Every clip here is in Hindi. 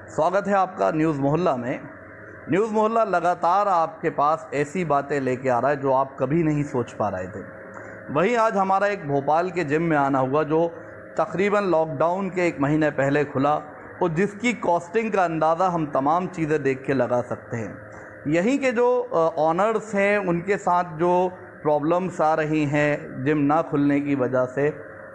स्वागत है आपका न्यूज़ मोहल्ला में। न्यूज़ मोहल्ला लगातार आपके पास ऐसी बातें लेके आ रहा है जो आप कभी नहीं सोच पा रहे थे। वहीं आज हमारा एक भोपाल के जिम में आना हुआ जो तकरीबन लॉकडाउन के 1 महीने पहले खुला और जिसकी कॉस्टिंग का अंदाज़ा हम तमाम चीज़ें देख के लगा सकते हैं। यहीं के जो ऑनर्स हैं उनके साथ जो प्रॉब्लम्स आ रही हैं जिम ना खुलने की वजह से,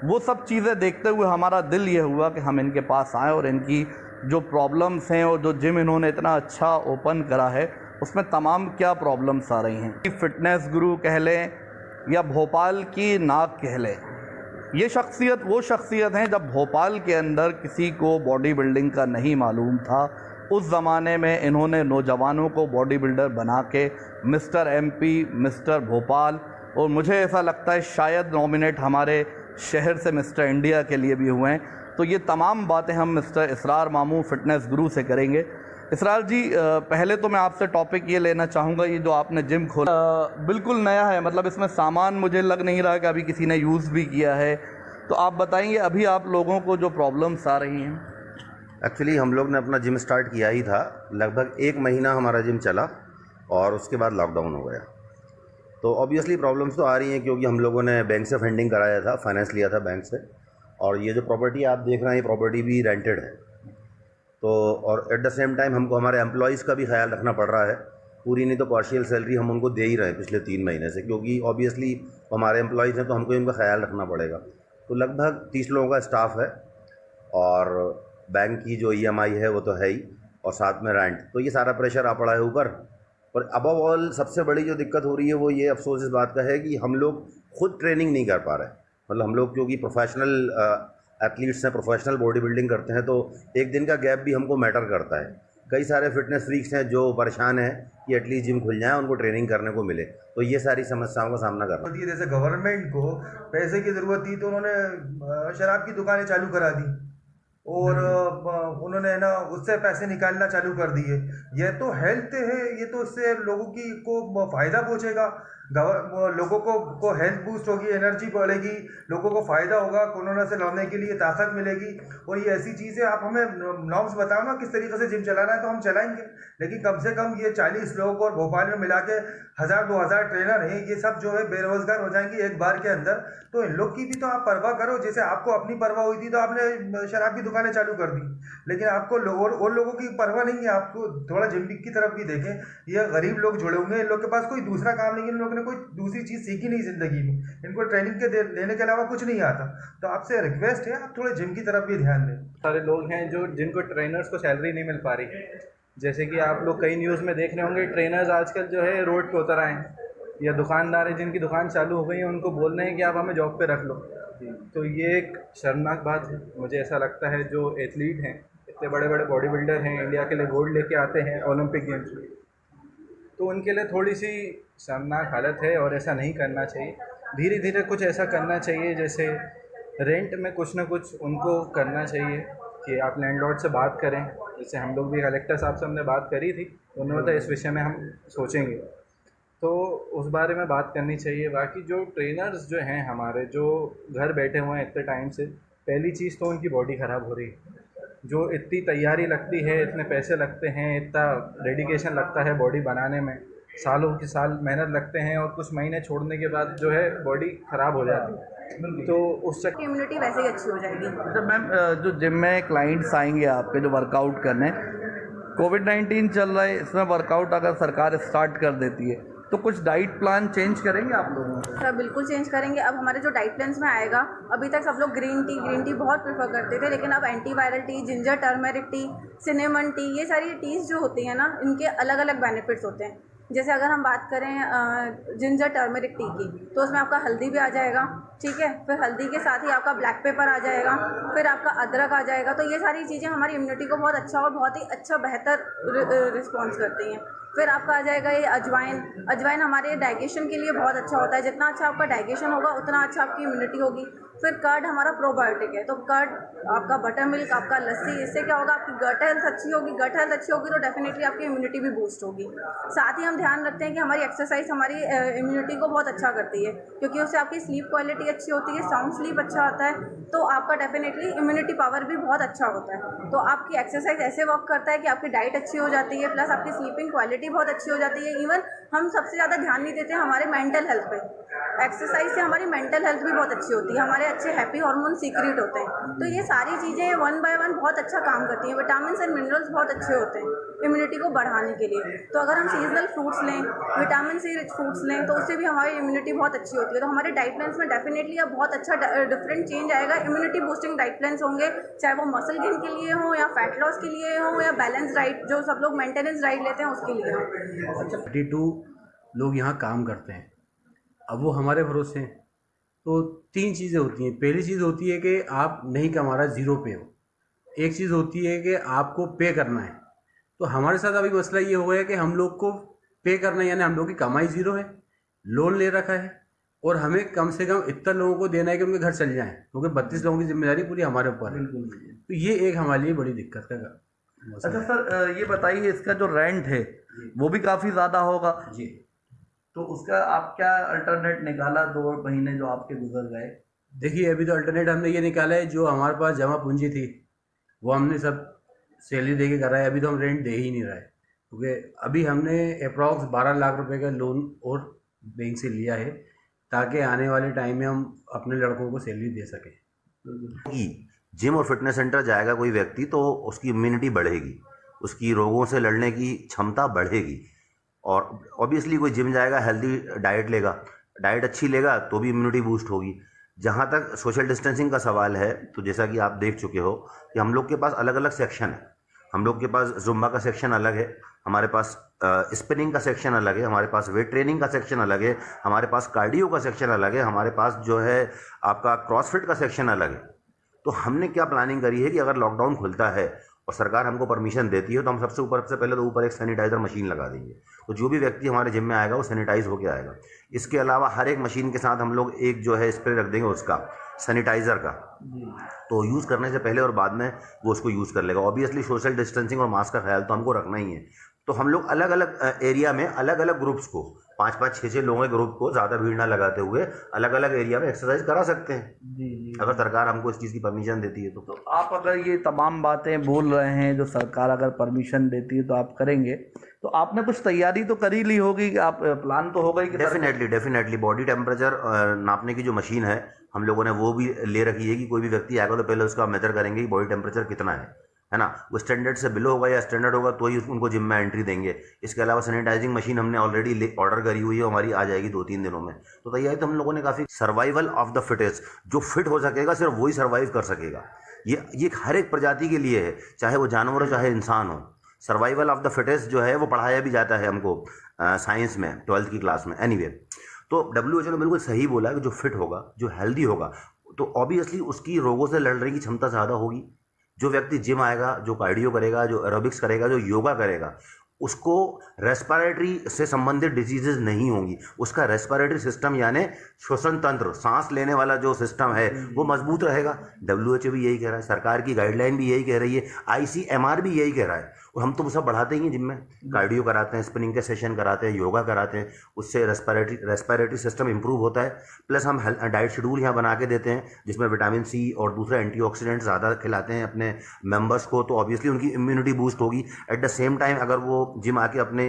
वो सब चीज़ें देखते हुए हमारा दिल ये हुआ कि हम इनके पास आएँ और इनकी जो प्रॉब्लम्स हैं और जो जिम इन्होंने इतना अच्छा ओपन करा है उसमें तमाम क्या प्रॉब्लम्स आ रही हैं। फिटनेस गुरु कह लें या भोपाल की नाक कह लें, ये शख्सियत वो शख्सियत हैं जब भोपाल के अंदर किसी को बॉडी बिल्डिंग का नहीं मालूम था, उस ज़माने में इन्होंने नौजवानों को बॉडी बिल्डर बना के मिस्टर एमपी, मिस्टर भोपाल और मुझे ऐसा लगता है शायद नॉमिनेट हमारे शहर से मिस्टर इंडिया के लिए भी हुए हैं। तो ये तमाम बातें हम मिस्टर इसरार मामू फिटनेस गुरु से करेंगे। इसरार जी, पहले तो मैं आपसे टॉपिक ये लेना चाहूँगा, ये जो आपने जिम खोला बिल्कुल नया है, मतलब इसमें सामान मुझे लग नहीं रहा कि अभी किसी ने यूज़ भी किया है, तो आप बताएंगे अभी आप लोगों को जो प्रॉब्लम्स आ रही हैं। एक्चुअली हम लोग ने अपना जिम स्टार्ट किया ही था, लगभग 1 महीना हमारा जिम चला और उसके बाद लॉकडाउन हो गया। तो ऑब्वियसली प्रॉब्लम्स तो आ रही हैं क्योंकि हम लोगों ने बैंक से फंडिंग कराया था, फाइनेंस लिया था बैंक से, और ये जो प्रॉपर्टी आप देख रहे हैं ये प्रॉपर्टी भी रेंटेड है। तो और एट द सेम टाइम हमको हमारे एम्प्लॉयज़ का भी ख्याल रखना पड़ रहा है। पूरी नहीं तो पार्शियल सैलरी हम उनको दे ही रहे हैं पिछले 3 महीने से, क्योंकि ऑब्वियसली हमारे एम्प्लॉयज़ हैं तो हमको इनका ख्याल रखना पड़ेगा। तो लगभग 30 लोगों का स्टाफ है और बैंक की जो EMI है वो तो है ही, और साथ में रेंट, तो ये सारा प्रेशर आ पड़ा है ऊपर। और अबव ऑल सबसे बड़ी जो दिक्कत हो रही है वो ये अफसोस इस बात का है कि हम लोग खुद ट्रेनिंग नहीं कर पा रहे। मतलब हम लोग क्योंकि प्रोफेशनल एथलीट्स हैं, प्रोफेशनल बॉडी बिल्डिंग करते हैं, तो एक दिन का गैप भी हमको मैटर करता है। कई सारे फिटनेस फ्रीक्स हैं जो परेशान हैं कि एटलीस्ट जिम खुल जाए, उनको ट्रेनिंग करने को मिले, तो ये सारी समस्याओं का सामना करना होती है। जैसे गवर्नमेंट को पैसे की ज़रूरत थी तो उन्होंने शराब की दुकानें चालू करा दी और उन्होंने ना उससे पैसे निकालना चालू कर दिए। ये तो हेल्थ है, ये तो उससे लोगों की को फ़ायदा पहुंचेगा, लोगों को हेल्थ बूस्ट होगी, एनर्जी बढ़ेगी, लोगों को फ़ायदा होगा, कोरोना से लड़ने के लिए ताकत मिलेगी। और ये ऐसी चीज़ें आप हमें नॉर्म्स बताओ ना किस तरीके से जिम चलाना है तो हम चलाएंगे, लेकिन कम से कम ये 40 लोग और भोपाल में मिला के 1000-2000 ट्रेनर हैं, ये सब जो है बेरोजगार हो जाएंगे एक बार के अंदर। तो इन लोग की भी तो आप परवाह करो। जैसे आपको अपनी परवाह हुई थी तो आपने शराब की दुकानें चालू कर दी, लेकिन आपको और लोगों की परवाह नहीं है। आपको थोड़ा जिम की तरफ भी देखें, ये गरीब लोग जुड़े होंगे, इन लोग के पास कोई दूसरा काम नहीं है, इन लोगों ने कोई दूसरी चीज़ सीखी नहीं ज़िंदगी में, इनको ट्रेनिंग के देने के अलावा कुछ नहीं आता। तो आपसे रिक्वेस्ट है आप थोड़े जिम की तरफ भी ध्यान दें। सारे लोग हैं जो जिनको ट्रेनर्स को सैलरी नहीं मिल पा रही, जैसे कि आप लोग कई न्यूज़ में देख रहे होंगे, ट्रेनर्स आजकल जो है रोड पे उतर आए हैं, या दुकानदार हैं जिनकी दुकान चालू हो गई है उनको बोल रहे हैं कि आप हमें जॉब पे रख लो। तो ये एक शर्मनाक बात है। मुझे ऐसा लगता है जो एथलीट हैं, इतने बड़े बड़े बॉडी बिल्डर हैं, इंडिया के लिए गोल्ड लेके आते हैं ओलंपिक गेम्स में, तो उनके लिए थोड़ी सी शर्मनाक हालत है और ऐसा नहीं करना चाहिए। धीरे धीरे कुछ ऐसा करना चाहिए, जैसे रेंट में कुछ ना कुछ उनको करना चाहिए कि आप लैंडलॉर्ड से बात करें। जैसे हम लोग भी कलेक्टर साहब से हमने बात करी थी, उन्होंने बताया इस विषय में हम सोचेंगे, तो उस बारे में बात करनी चाहिए। बाकी जो ट्रेनर्स जो हैं हमारे, जो घर बैठे हुए हैं इतने टाइम से, पहली चीज़ तो उनकी बॉडी ख़राब हो रही है। जो इतनी तैयारी लगती है, इतने पैसे लगते हैं, इतना डेडिकेशन लगता है बॉडी बनाने में, सालों के साल मेहनत लगते हैं, और कुछ महीने छोड़ने के बाद जो है बॉडी ख़राब हो जाती है, तो उस चक्कर इम्यूनिटी वैसे ही अच्छी हो जाएगी। अच्छा मैम, जो जिम में क्लाइंट्स आएंगे आपके जो वर्कआउट करने, कोविड-19 चल रहा है, इसमें वर्कआउट अगर सरकार स्टार्ट कर देती है तो कुछ डाइट प्लान चेंज करेंगे आप लोगों को? सर बिल्कुल चेंज करेंगे। अब हमारे जो डाइट प्लान्स में आएगा, अभी तक सब लोग ग्रीन टी बहुत प्रेफर करते थे, लेकिन अब antiviral T, ginger turmeric tea, cinnamon T, ये सारी टीज़ जो होती हैं ना, इनके अलग अलग बेनिफिट्स होते हैं। जैसे अगर हम बात करें जिंजर टर्मरिक टी की, तो उसमें आपका हल्दी भी आ जाएगा, ठीक है, फिर हल्दी के साथ ही आपका ब्लैक पेपर आ जाएगा, फिर आपका अदरक आ जाएगा। तो ये सारी चीज़ें हमारी इम्यूनिटी को बहुत अच्छा और बहुत ही अच्छा बेहतर रिस्पॉन्स करती हैं। फिर आपका आ जाएगा ये अजवाइन हमारे डाइजेशन के लिए बहुत अच्छा होता है। जितना अच्छा आपका डाइजेशन होगा उतना अच्छा आपकी इम्यूनिटी होगी। फिर कर्ड हमारा प्रोबायोटिक है, तो कर्ड, आपका बटर मिल्क, आपका लस्सी, इससे क्या होगा, आपकी गट हेल्थ अच्छी होगी। गट हेल्थ अच्छी होगी तो डेफिनेटली आपकी इम्यूनिटी भी बूस्ट होगी। साथ ही हम ध्यान रखते हैं कि हमारी एक्सरसाइज हमारी इम्यूनिटी को बहुत अच्छा करती है, क्योंकि उससे आपकी स्लीप क्वालिटी अच्छी होती है, साउंड स्लीप अच्छा आता है, तो आपका डेफिनेटली इम्यूनिटी पावर भी बहुत अच्छा होता है। तो आपकी एक्सरसाइज ऐसे वर्क करता है कि आपकी डाइट अच्छी हो जाती है, प्लस आपकी स्लीपिंग क्वालिटी बहुत अच्छी हो जाती है। इवन हम सबसे ज़्यादा ध्यान नहीं देते हैं हमारे मेंटल हेल्थ पे। एक्सरसाइज से हमारी मेंटल हेल्थ भी बहुत अच्छी होती है, हमारे अच्छे हैप्पी हार्मोन सीक्रेट होते हैं। तो ये सारी चीज़ें वन बाय वन बहुत अच्छा काम करती हैं। विटामिन एंड मिनरल्स बहुत अच्छे होते हैं इम्यूनिटी को बढ़ाने के लिए। तो अगर हम सीजनल फ्रूट्स लें, विटामिन सी रिच फ्रूट्स लें, तो उससे भी हमारी इम्यूनिटी बहुत अच्छी होती है। तो हमारे डाइट प्लान्स में डेफिनेटली अब बहुत अच्छा डिफरेंट चेंज आएगा। इम्यूनिटी बूस्टिंग डाइट प्लान्स होंगे, चाहे वो मसल गेन के लिए हो या फैट लॉस के लिए हो या बैलेंस डाइट जो सब लोग मेंटेनेंस डाइट लेते हैं उसके लिए हो। 32 लोग यहाँ काम करते हैं, अब वो हमारे भरोसे हैं। तो 3 चीज़ें होती हैं। पहली चीज़ होती है कि आप नहीं कमा रहा, ज़ीरो पे हो। एक चीज़ होती है कि आपको पे करना है। तो हमारे साथ अभी मसला ये हो गया कि हम लोग को पे करना है, यानी हम लोग की कमाई ज़ीरो है, लोन ले रखा है, और हमें कम से कम इतना लोगों को देना है कि उनके घर चल जाएं, क्योंकि 32 लोगों की जिम्मेदारी पूरी हमारे ऊपर है। तो ये एक हमारे लिए बड़ी दिक्कत का मसला अच्छा है। सर, ये बताइए, इसका जो रेंट है वो भी काफ़ी ज़्यादा होगा जी, तो उसका आप क्या अल्टरनेट निकाला 2 महीने जो आपके गुजर गए? देखिए अभी तो अल्टरनेट हमने ये निकाला है, जो हमारे पास जमा पूंजी थी वो हमने सब सैलरी दे के करा है। अभी तो हम रेंट दे ही नहीं रहे, क्योंकि अभी हमने अप्रॉक्स 12 लाख रुपए का लोन और बैंक से लिया है, ताकि आने वाले टाइम में हम अपने लड़कों को सैलरी दे सकें। कि जिम और फिटनेस सेंटर जाएगा कोई व्यक्ति तो उसकी इम्यूनिटी बढ़ेगी, उसकी रोगों से लड़ने की क्षमता बढ़ेगी। और ऑब्वियसली कोई जिम जाएगा, हेल्दी डाइट लेगा, डाइट अच्छी लेगा तो भी इम्यूनिटी बूस्ट होगी। जहाँ तक सोशल डिस्टेंसिंग का सवाल है, तो जैसा कि आप देख चुके हो कि हम लोग के पास अलग अलग सेक्शन है। हम लोग के पास जुम्बा का सेक्शन अलग है, हमारे पास स्पिनिंग का सेक्शन अलग है, हमारे पास वेट ट्रेनिंग का सेक्शन अलग है, हमारे पास कार्डियो का सेक्शन अलग है, हमारे पास जो है आपका क्रॉसफिट का सेक्शन अलग है। तो हमने क्या प्लानिंग करी है कि अगर लॉकडाउन खुलता है और सरकार हमको परमिशन देती है तो हम सबसे पहले तो ऊपर एक सैनिटाइज़र मशीन लगा देंगे, तो जो भी व्यक्ति हमारे जिम में आएगा वो सैनिटाइज होकर आएगा। इसके अलावा हर एक मशीन के साथ हम लोग एक जो है स्प्रे रख देंगे उसका, सैनिटाइज़र का, तो यूज़ करने से पहले और बाद में वो उसको यूज़ कर लेगा। ऑब्वियसली सोशल डिस्टेंसिंग और मास्क का ख्याल तो हमको रखना ही है। तो हम लोग अलग अलग एरिया में अलग अलग ग्रुप्स को, 5-5, 6-6 लोगों के ग्रुप को ज़्यादा भीड़ ना लगाते हुए अलग अलग एरिया में एक्सरसाइज करा सकते हैं, जी। अगर सरकार हमको इस चीज़ की परमिशन देती है तो। तो आप अगर ये तमाम बातें बोल रहे हैं, जो सरकार अगर परमिशन देती है तो आप करेंगे, तो आपने कुछ तैयारी तो कर ही ली होगी कि आप प्लान तो होगा ही कि डेफिनेटली बॉडी टेम्परेचर नापने की जो मशीन है हम लोगों ने वो भी ले रखी है कि कोई भी व्यक्ति आएगा तो पहले उसका मेजर करेंगे कि बॉडी टेम्परेचर कितना है ना। वो स्टैंडर्ड से बिलो होगा या स्टैंडर्ड होगा तो ही उनको जिम में एंट्री देंगे। इसके अलावा सैनिटाइजिंग मशीन हमने ऑलरेडी ऑर्डर करी हुई है, हमारी आ जाएगी 2-3 दिनों में। तो तैयारी तो हम लोगों ने काफ़ी, सर्वाइवल ऑफ द फिटेस्ट, जो फिट हो सकेगा सिर्फ वही सर्वाइव कर सकेगा। ये हर एक प्रजाति के लिए है, चाहे वो जानवर हो चाहे इंसान हो। सर्वाइवल ऑफ द फिटेस्ट जो है वो पढ़ाया भी जाता है हमको साइंस में 12th की क्लास में। एनीवे, तो WHO ने बिल्कुल सही बोला कि जो फिट होगा, जो हेल्दी होगा, तो ऑब्वियसली उसकी रोगों से लड़ने की क्षमता ज़्यादा होगी। जो व्यक्ति जिम आएगा, जो कार्डियो करेगा, जो एरोबिक्स करेगा, जो योगा करेगा, उसको रेस्पिरेटरी से संबंधित डिजीजेज नहीं होंगी। उसका रेस्पिरेटरी सिस्टम यानी श्वसन तंत्र, सांस लेने वाला जो सिस्टम है वो मजबूत रहेगा। WHO भी यही कह रहा है, सरकार की गाइडलाइन भी यही कह रही है, ICMR भी यही कह रहा है। और हम तो सब बढ़ाते ही हैं जिम में, कार्डियो कराते हैं, स्पिनिंग के सेशन कराते हैं, योगा कराते हैं, उससे रेस्पिरेटरी सिस्टम इंप्रूव होता है। प्लस हम डाइट शेड्यूल यहाँ बना के देते हैं जिसमें विटामिन सी और दूसरे एंटीऑक्सीडेंट ज़्यादा खिलाते हैं अपने मेंबर्स को, तो ऑब्वियसली उनकी इम्यूनिटी बूस्ट होगी। एट द सेम टाइम अगर वो जिम आके अपने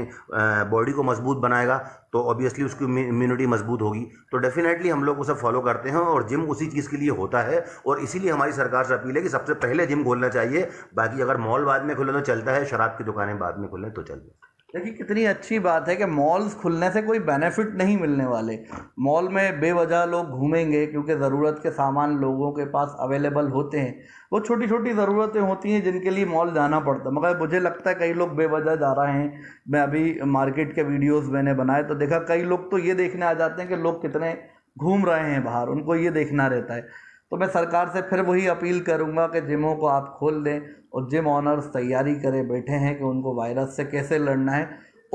बॉडी को मजबूत बनाएगा तो ऑब्वियसली उसकी इम्यूनिटी मजबूत होगी। तो डेफिनेटली हम लोग उसे फॉलो करते हैं और जिम उसी चीज़ के लिए होता है। और इसीलिए हमारी सरकार से अपील है कि सबसे पहले जिम खोलना चाहिए, बाकी अगर मॉल बाद में खुले तो चलता है, शराब की दुकानें बाद में खुले तो चलता है। देखिए कितनी अच्छी बात है कि मॉल्स खुलने से कोई बेनिफिट नहीं मिलने वाले। मॉल में बेवजह लोग घूमेंगे क्योंकि ज़रूरत के सामान लोगों के पास अवेलेबल होते हैं। वो छोटी छोटी ज़रूरतें होती हैं जिनके लिए मॉल जाना पड़ता है, मगर मुझे लगता है कई लोग बेवजह जा रहे हैं। मैं अभी मार्केट के वीडियोज़ मैंने बनाए तो देखा कई लोग तो ये देखने आ जाते हैं कि लोग कितने घूम रहे हैं बाहर, उनको ये देखना रहता है। तो मैं सरकार से फिर वही अपील करूंगा कि जिमों को आप खोल दें और जिम ऑनर्स तैयारी करे बैठे हैं कि उनको वायरस से कैसे लड़ना है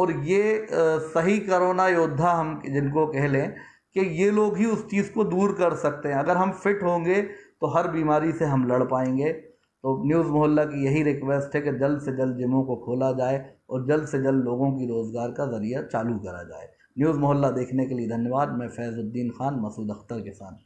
और ये सही कोरोना योद्धा हम जिनको कह लें कि ये लोग ही उस चीज़ को दूर कर सकते हैं। अगर हम फिट होंगे तो हर बीमारी से हम लड़ पाएंगे। तो न्यूज़ मोहल्ला की यही रिक्वेस्ट है कि जल्द से जल्द जिमों को खोला जाए और जल्द से जल्द लोगों की रोज़गार का ज़रिया चालू करा जाए। न्यूज़ मोहल्ला देखने के लिए धन्यवाद। मैं फैज़ुद्दीन खान मसूद अख्तर के साथ।